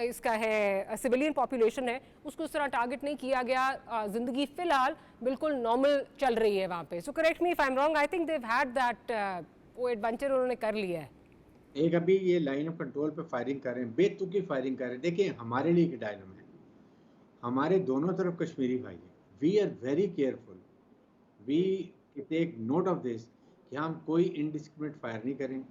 Speaker 2: इसका है सिविलियन पॉपुलेशन है उसको उस तरह टारगेट नहीं किया गया। ज़िंदगी फ़िलहाल बिल्कुल नॉर्मल चल रही है वहाँ पे। So correct me if I am wrong, I think they had that वो एडवेंचर उन्होंने कर लिया है।
Speaker 4: एक अभी ये लाइन ऑफ कंट्रोल पे फायरिंग कर रहे हैं, बेतुकी फायरिंग कर रहे हैं। देखिए हमारे लिए एक डायलम है, हमारे दोनों तरफ कश्मीरी भाई हैं। We are very careful, we take note of this कि हम कोई इनडिस्क्रिमिनेट फायर नहीं करें,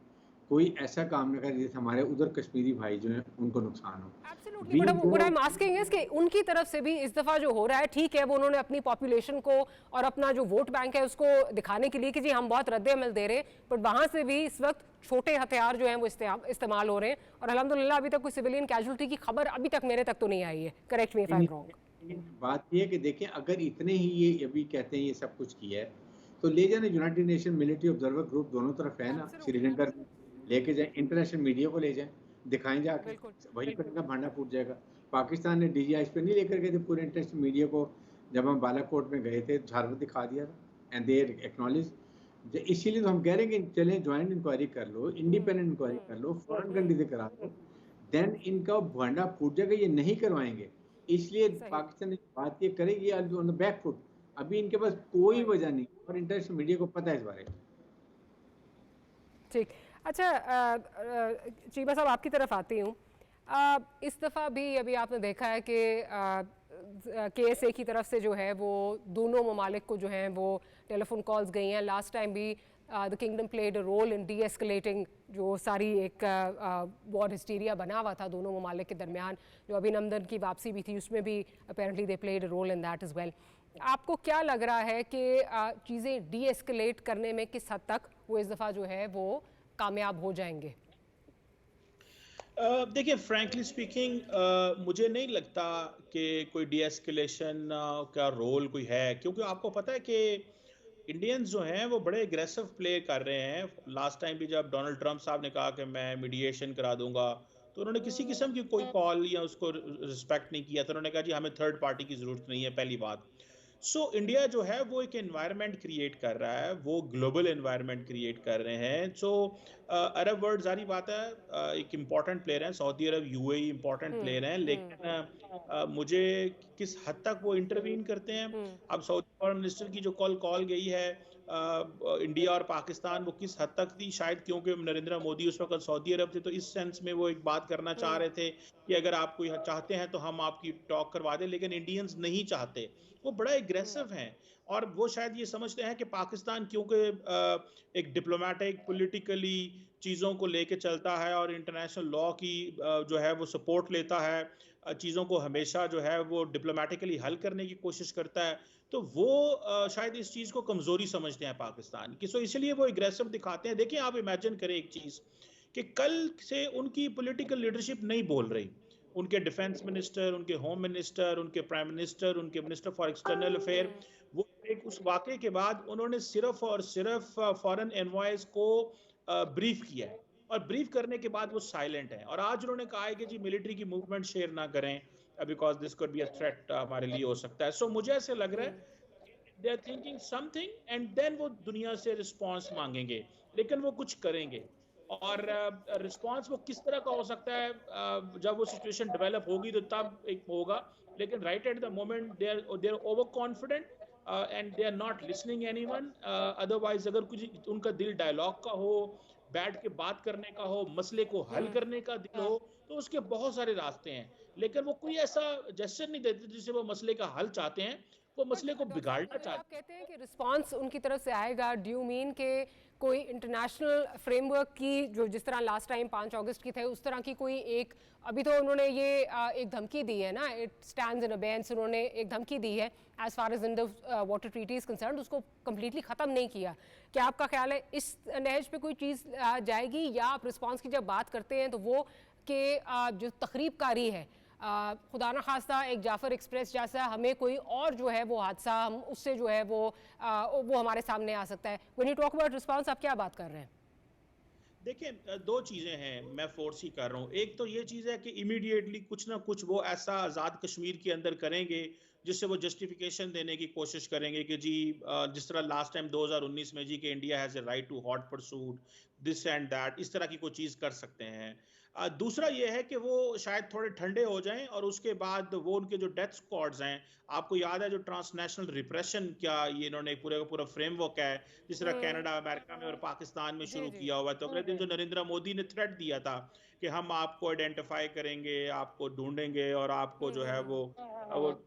Speaker 4: कोई ऐसा काम न करें जिससे हमारे उधर कश्मीरी भाई जो हैं उनको नुकसान हो।
Speaker 2: Absolutely, but what I'm asking is कि उनकी तरफ से भी इस दफ़ा जो हो रहा है, ठीक है वो उन्होंने अपनी पॉपुलेशन को और अपना जो वोट बैंक है उसको दिखाने के लिए कि जी हम बहुत रद्द-ए-अमल दे रहे हैं, बट वहाँ से भी इस वक्त छोटे हथियार जो हैं वो इस्तेमाल हो रहे हैं और अल्हम्दुलिल्लाह अभी तक कोई सिविलियन कैजुअल्टी की खबर अभी तक मेरे तक तो नहीं आई है। Correct me if I am wrong.
Speaker 4: बात ये है कि देखें अगर इतने ही ये अभी कहते हैं ये सब कुछ किया है तो ले जाने United nation military observer group दोनों तरफ है ना, श्रीलंका लेके जाए, इंटरनेशनल मीडिया को ले जाए, दिखाएं जाके, वही पर इनका भांडा फूट जाएगा। पाकिस्तान ने DGI पे नहीं लेकर गए थे पूरे इंटरनेशनल मीडिया को, जब हम बालाकोट में गए थे झारखंड दिखा दिया था एंड दे एक्नॉलेज। इसीलिए तो हम कह रहे हैं कि चलें ज्वाइंट इंक्वायरी कर लो, इंडिपेंडेंट इंक्वायरी कर लो, फॉरेन कंट्री से करा लो, देन इनका भांडा फूट जाएगा। ये नहीं करवाएंगे, इसलिए पाकिस्तान बात ये करेगी ऑन द बैक फुट। अभी इनके पास कोई वजह नहीं और इंटरनेशनल मीडिया को पता है इस बारे में।
Speaker 2: ठीक, अच्छा चीमा साहब आपकी तरफ आती हूँ। इस दफ़ा भी अभी आपने देखा है कि KSA की तरफ से जो है वो दोनों ममालिक को जो है वो टेलीफोन कॉल्स गई हैं। लास्ट टाइम भी the kingdom played a role in de-escalating जो सारी एक वॉर हिस्टीरिया बना हुआ था दोनों ममालिक के दरमियान, जो अभिनंदन की वापसी भी थी उसमें भी apparently they played a role in that as well. आपको क्या लग रहा है कि चीज़ें डी-एस्केलेट करने में किस हद तक वो इस दफ़ा जो है वो कामयाब हो जाएंगे?
Speaker 6: देखिए फ्रैंकली स्पीकिंग मुझे नहीं लगता कि कोई डी-एस्केलेशन का रोल कोई है, क्योंकि आपको पता है कि इंडियंस जो हैं वो बड़े एग्रेसिव प्ले कर रहे हैं। लास्ट टाइम भी जब डोनाल्ड ट्रंप साहब ने कहा कि मैं मीडिएशन करा दूंगा तो उन्होंने किसी किस्म की कोई कॉल या उसको रिस्पेक्ट नहीं किया था। उन्होंने कहा जी हमें थर्ड पार्टी की ज़रूरत नहीं है, पहली बात। सो इंडिया जो है वो एक एनवायरनमेंट क्रिएट कर रहा है, वो ग्लोबल एनवायरनमेंट क्रिएट कर रहे हैं। सो अरब वर्ल्ड जारी बात है एक इम्पॉर्टेंट प्लेयर है, सऊदी अरब UAE इम्पॉर्टेंट प्लेयर हैं, लेकिन मुझे किस हद तक वो इंटरवीन करते हैं। अब सऊदी फॉरेन मिनिस्टर की जो कॉल गई है इंडिया और पाकिस्तान, वो किस हद तक थी, शायद क्योंकि नरेंद्र मोदी उस वक्त सऊदी अरब थे तो इस सेंस में वो एक बात करना चाह रहे थे कि अगर आप कोई चाहते हैं तो हम आपकी टॉक करवा दें, लेकिन इंडियंस नहीं चाहते। वो बड़ा एग्रेसिव हैं और वो शायद ये समझते हैं कि पाकिस्तान क्योंकि एक डिप्लोमेटिक पॉलिटिकली चीज़ों को लेके चलता है और इंटरनेशनल लॉ की जो है वो सपोर्ट लेता है, चीज़ों को हमेशा जो है वो डिप्लोमेटिकली हल करने की कोशिश करता है, तो वो शायद इस चीज़ को कमज़ोरी समझते हैं पाकिस्तान की। सो इसलिए वो एग्रेसिव दिखाते हैं। देखिए आप इमेजिन करें एक चीज़ कि कल से उनकी पॉलिटिकल लीडरशिप नहीं बोल रही, उनके डिफेंस मिनिस्टर, उनके होम मिनिस्टर, उनके प्राइम मिनिस्टर, उनके मिनिस्टर फॉर एक्सटर्नल अफेयर, वो एक उस वाक़े के बाद उन्होंने सिर्फ और सिर्फ फॉरेन एनवॉयज को ब्रीफ किया है और ब्रीफ करने के बाद वो साइलेंट है। और आज उन्होंने कहा है कि जी मिलिट्री की मूवमेंट शेयर ना करें because this could be a threat हमारे लिए हो सकता है। सो मुझे ऐसे लग रहा है they are thinking something and then वो दुनिया से रिस्पॉन्स मांगेंगे, लेकिन वो कुछ करेंगे। और रिस्पांस वो किस तरह का हो सकता है जब वो सिचुएशन डेवलप होगी तो तब एक होगा, लेकिन right at the moment they are over confident and they are not listening anyone. Otherwise अगर कुछ उनका दिल डायलॉग का हो, बैठ के बात करने का हो, मसले को हल करने का दिल हो, तो उसके बहुत सारे रास्ते हैं, लेकिन वो कोई ऐसा जेस्चर नहीं देते जिससे वो मसले का हल चाहते हैं, वो मसले को बिगाड़ना चाहते हैं।
Speaker 2: आप कहते हैं कि रिस्पांस उनकी तरफ से आएगा, डू यू मीन के कोई इंटरनेशनल फ्रेमवर्क की जो जिस तरह लास्ट टाइम 5 अगस्त की थे उस तरह की कोई एक, अभी तो उन्होंने ये एक धमकी दी है ना, इट स्टैंड्स इन अबेयंस, उन्होंने एक धमकी दी है as far as in the water treaty is concerned, उसको कम्प्लीटली ख़त्म नहीं किया। क्या आपका ख्याल है इस नहज पे कोई चीज़ जाएगी, या आप रिस्पांस की जब बात करते हैं तो वो कि जो तखरीबकारी है, खुदा न खास्ता एक जाफ़र एक्सप्रेस जैसा हमें कोई और जो है वो हादसा हम उससे जो है वो हमारे सामने आ सकता है। When you talk about response आप क्या बात कर रहे हैं?
Speaker 6: देखिए, दो चीजें हैं मैं फोर्स ही कर रहा हूँ। एक तो ये चीज है कि इमीडिएटली कुछ ना कुछ वो ऐसा आजाद कश्मीर के अंदर करेंगे जिससे वो जस्टिफिकेशन देने की कोशिश करेंगे कि जी जिस तरह लास्ट टाइम 2019 में जी कि India has a right to hot pursuit this and that, इस तरह की कोई चीज कर सकते हैं। दूसरा ये है कि वो शायद थोड़े ठंडे हो जाएं और उसके बाद वो उनके जो डेथ स्क्वाड्स हैं, आपको याद है जो ट्रांसनेशनल रिप्रेशन क्या ये इन्होंने पूरे का पूरा फ्रेमवर्क है जिस तरह कनाडा, अमेरिका में और पाकिस्तान में
Speaker 2: जी
Speaker 6: शुरू
Speaker 2: जी।
Speaker 6: किया हुआ है। तो अगले दिन जो नरेंद्र मोदी ने थ्रेट दिया था कि हम आपको आइडेंटिफाई करेंगे, आपको ढूंढेंगे और आपको जो है वो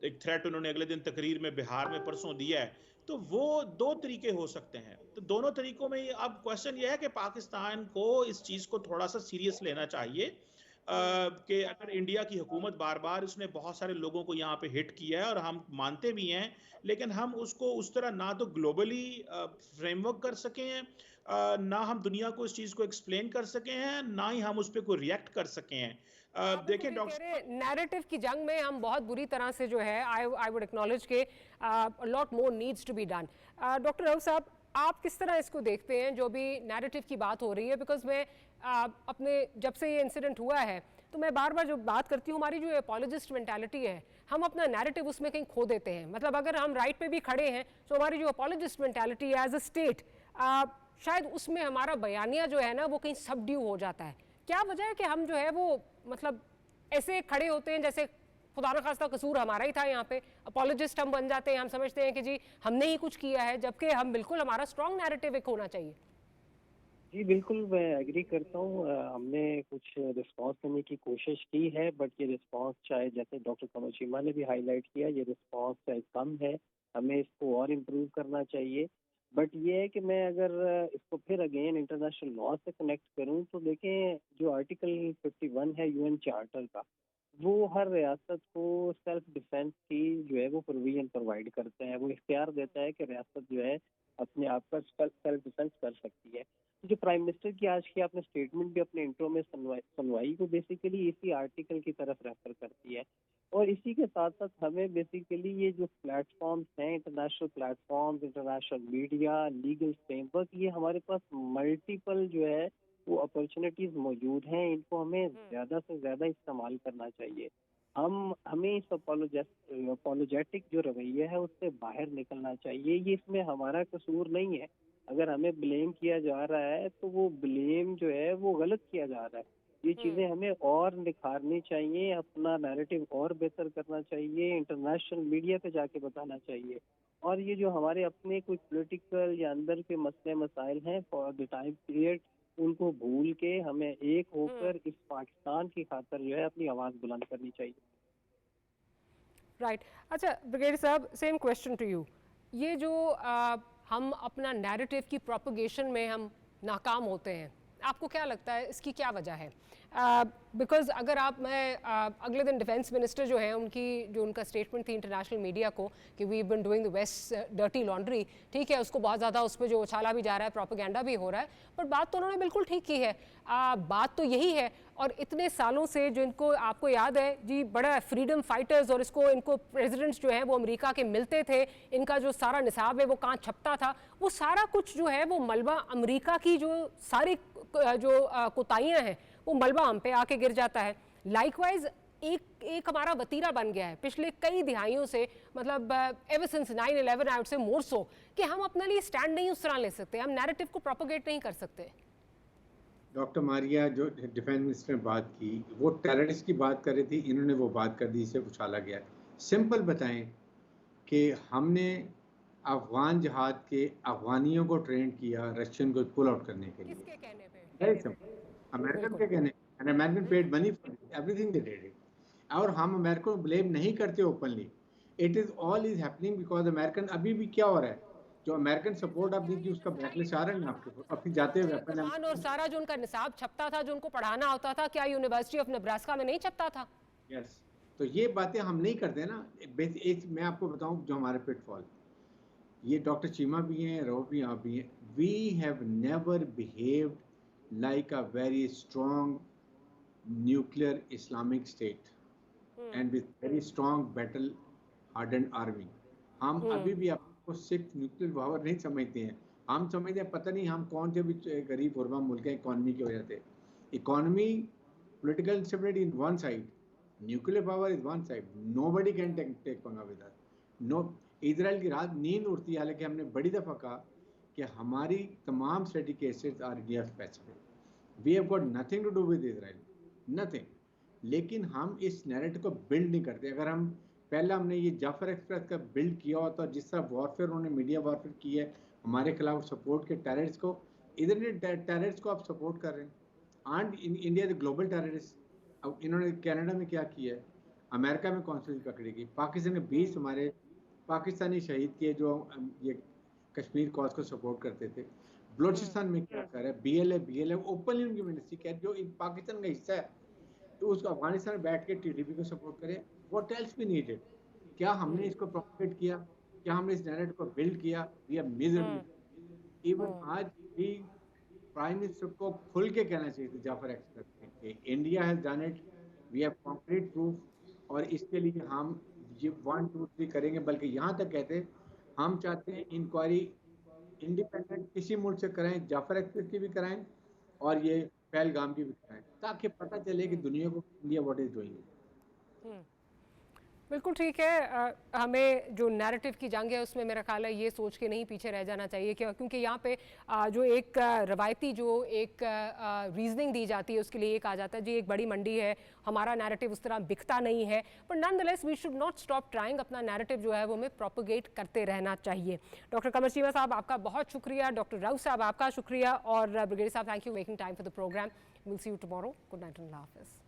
Speaker 6: एक थ्रेट उन्होंने अगले दिन तकरीर में बिहार में परसों दिया है। तो वो दो तरीके हो सकते हैं। तो दोनों तरीकों में अब क्वेश्चन ये है कि पाकिस्तान को इस चीज को थोड़ा सा सीरियस लेना चाहिए कि अगर इंडिया की हुकूमत बार बार उसने बहुत सारे लोगों को यहाँ पे हिट किया है और हम मानते भी हैं, लेकिन हम उसको उस तरह ना तो ग्लोबली फ्रेमवर्क कर सके हैं, ना हम दुनिया को इस चीज को एक्सप्लेन कर सके हैं, ना ही हम उस पर कोई रिएक्ट कर सके हैं।
Speaker 2: आप
Speaker 6: देखें
Speaker 2: कह
Speaker 6: डॉक्टर,
Speaker 2: रहे हैं नैरेटिव की जंग में हम बहुत बुरी तरह से जो है आई वुड एक्नॉलेज के lot more needs to be done. Doctor Raut साहब, आप किस तरह इसको देखते हैं जो भी नैरेटिव की बात हो रही है? बिकॉज मैं अपने जब से ये इंसिडेंट हुआ है तो मैं बार बार जो बात करती हूँ, हमारी जो अपॉलोजिस्ट मेंटालिटी है, हम अपना नैरेटिव उसमें कहीं खो देते हैं। मतलब अगर हम राइट पे भी खड़े हैं तो हमारी जो अपॉलोजिस्ट मेंटालिटी है एज अ स्टेट, शायद उसमें हमारा बयानिया जो है ना वो कहीं सबड्यू हो जाता है। क्या वजह है कि हम जो है वो मतलब ऐसे खड़े होते हैं जैसे खुदा न खास्ता कसूर हमारा ही था? यहाँ पे अपॉलोजिस्ट हम बन जाते हैं, हम समझते हैं कि जी हमने ही कुछ किया है, जबकि हम बिल्कुल हमारा स्ट्रॉन्ग नैरेटिव एक होना चाहिए।
Speaker 3: जी बिल्कुल, मैं एग्री करता हूँ। हमने कुछ रिस्पॉन्स देने की कोशिश की है, बट ये रिस्पॉन्स चाहे जैसे डॉक्टर कमर चीमा ने भी हाईलाइट किया, ये रिस्पॉन्स चाहे कम है, हमें इसको और इम्प्रूव करना चाहिए। बट ये है कि मैं अगर इसको फिर अगेन इंटरनेशनल लॉ से कनेक्ट करूँ तो देखें, जो आर्टिकल 51 है यूएन चार्टर का, वो हर रियासत को सेल्फ डिफेंस की जो है वो प्रोविजन प्रोवाइड करता है। वो इख्तियार देता है कि रियासत जो है अपने आप का सेल्फ डिफेंस कर सकती है। जो प्राइम मिनिस्टर की आज की आपने स्टेटमेंट भी अपने इंट्रो में सुनवाई को बेसिकली इसी आर्टिकल की तरफ रेफर करती है। और इसी के साथ साथ हमें बेसिकली ये जो प्लेटफॉर्म्स हैं, international platforms, international media, legal framework, ये हमारे पास मल्टीपल जो है वो अपॉर्चुनिटीज मौजूद हैं। इनको हमें ज़्यादा से ज़्यादा इस्तेमाल करना चाहिए। हमें इस अपोलोजेटिक जो रवैया है उससे बाहर निकलना चाहिए। ये इसमें हमारा कसूर नहीं है। अगर हमें ब्लेम किया जा रहा है तो वो ब्लेम जो है वो गलत किया जा रहा है। ये चीज़ें हमें और निखारनी चाहिए, अपना नैरेटिव और बेहतर करना चाहिए, इंटरनेशनल मीडिया पे जाके बताना चाहिए। और ये जो हमारे अपने कुछ पॉलिटिकल या अंदर के मसले मसाइल हैं फॉर द टाइम पीरियड, उनको भूल के हमें एक होकर इस पाकिस्तान की खातिर जो है अपनी आवाज़ बुलंद करनी चाहिए।
Speaker 2: राइट। अच्छा ब्रिगेडियर साहब, सेम क्वेश्चन टू यू। ये जो हम अपना नैरेटिव की प्रोपगेशन में हम नाकाम होते हैं, आपको क्या लगता है इसकी क्या वजह है? बिकॉज अगर मैं अगले दिन डिफेंस मिनिस्टर जो है उनकी जो उनका स्टेटमेंट थी इंटरनेशनल मीडिया को कि we been doing the worst dirty laundry, ठीक है, उसको बहुत ज़्यादा उस पर जो उछाला भी जा रहा है, प्रोपेगेंडा भी हो रहा है, पर बात तो उन्होंने बिल्कुल ठीक की है। बात तो यही है, और इतने सालों से जो इनको आपको याद है जी, बड़ा फ्रीडम फाइटर्स और इनको प्रेसिडेंट्स जो हैं वो अमेरिका के मिलते थे, इनका जो सारा निसाब है वो कहाँ छपता था, वो सारा कुछ जो है वो मलबा अमेरिका की जो सारी जो कोताहियाँ हैं वो मलबा हम पे आके गिर जाता है। लाइकवाइज एक हमारा वतीरा बन गया है पिछले कई दिहाइयों से, मतलब ever since 9/11 I would say मोर सो, कि हम अपने लिए स्टैंड नहीं उस तरह ले सकते, हम नैरेटिव को प्रोपोगेट नहीं कर सकते।
Speaker 4: डॉक्टर मारिया जो डिफेंस मिनिस्टर ने बात की, वो टेररिस्ट की बात कर रही थी, इन्होंने वो बात कर दी, इसे उछाला गया। सिंपल बताएं कि हमने अफगान जहाद के अफगानियों को ट्रेन किया रशियन को पुल आउट करने के लिए।
Speaker 2: किसके कहने पे?
Speaker 4: वेरी सिंपल, अमेरिकन के कहने, and American paid money for everything they did it. और हम अमेरिका को ब्लेम नहीं करते openly, it is all is happening because American, अभी भी क्या हो रहा है, जो अमेरिकन सपोर्ट आप दीजिए उसका बैकलिस्ट आ रहा है ना आपके, अपनी जाते हुए वेपन।
Speaker 2: और सारा जो उनका निसाब छपता था, जो उनको पढ़ाना होता था, क्या यूनिवर्सिटी ऑफ नेब्रास्का में नहीं छपता था?
Speaker 4: यस, तो ये बातें हम नहीं करते ना। एक मैं आपको बताऊं जो हमारे पिटफॉल, ये डॉक्टर चीमा भी हैं, राव भी, आप भी हैं, we have never behaved like a very strong nuclear Islamic state and with very strong battle hardened army. हम अभी भी आपको सिर्फ न्यूक्लियर पावर नहीं समझते हैं, हम समझते हैं पता नहीं हम कौन से भी गरीब गुरबा मुल्क है इकॉनमी की वजह से। Economy, political instability in one side, nuclear power is one side, nobody can take पंगा with us. No, इजराइल की रात नींद उड़ती है, हालांकि हमने बड़ी दफ़ा कहा कि हमारी तमाम strategic assets are India Pacific, we have got nothing to do with Israel, nothing. लेकिन हम इस नैरेटिव को बिल्ड नहीं करते। अगर हम पहले हमने ये जाफर एक्सप्रेस का बिल्ड किया होता, जिस तरह वॉरफेयर उन्होंने मीडिया वॉरफेयर की है हमारे खिलाफ सपोर्ट के टेररिस्ट को, इधर टेररिस्ट को आप सपोर्ट कर रहे हैं। And India the global terrorist. अब इन्होंने कनाडा में क्या किया है, अमेरिका में कौंसिल पकड़ी गई, पाकिस्तान के 20 हमारे पाकिस्तानी शहीद किए जो ये कश्मीर कॉज को सपोर्ट करते थे। बलूचिस्तान में क्या कर रहा है, बीएलए ओपनली उनकी मिनिस्ट्री कह जो पाकिस्तान का हिस्सा है तो उसको अफगानिस्तान में बैठ के टीडीपी को सपोर्ट करे। What else we needed? क्या हमने इसको प्रोपेगेट किया? क्या हमने इस नैरेटिव को बिल्ड किया? We are miserable. इवन आज भी प्राइम मिनिस्टर को खुल के कहना चाहिए था जाफर एक्सप्रेस कि India has done it, we have complete proof और इसके लिए हम ये 1 2 3 करेंगे। बल्कि यहाँ तक कहते हम चाहते हैं इंक्वायरी इंडिपेंडेंट किसी मुल्क से कराएं, जाफर एक्सप्रेस की भी कराएं और ये पहलगाम की भी कराएं, ताकि पता चले कि दुनिया को इंडिया व्हाट इज डूइंग।
Speaker 2: बिल्कुल ठीक है। हमें जो नैरेटिव की जंग है उसमें मेरा ख्याल है ये सोच के नहीं पीछे रह जाना चाहिए क्योंकि यहाँ पे जो एक रवायती जो एक रीजनिंग दी जाती है उसके लिए ये कहा जाता है जी एक बड़ी मंडी है, हमारा नैरेटिव उस तरह बिकता नहीं है, पर nonetheless we should not stop trying, अपना नैरेटिव जो है वो हमें प्रोपोगेट करते रहना चाहिए। डॉक्टर कमर चीमा साहब आपका बहुत शुक्रिया, डॉक्टर राउत साहब आपका शुक्रिया और ब्रिगेडियर साहब thank you making time for the programme. Will see you tomorrow. Good night and अल्लाह हाफिज़।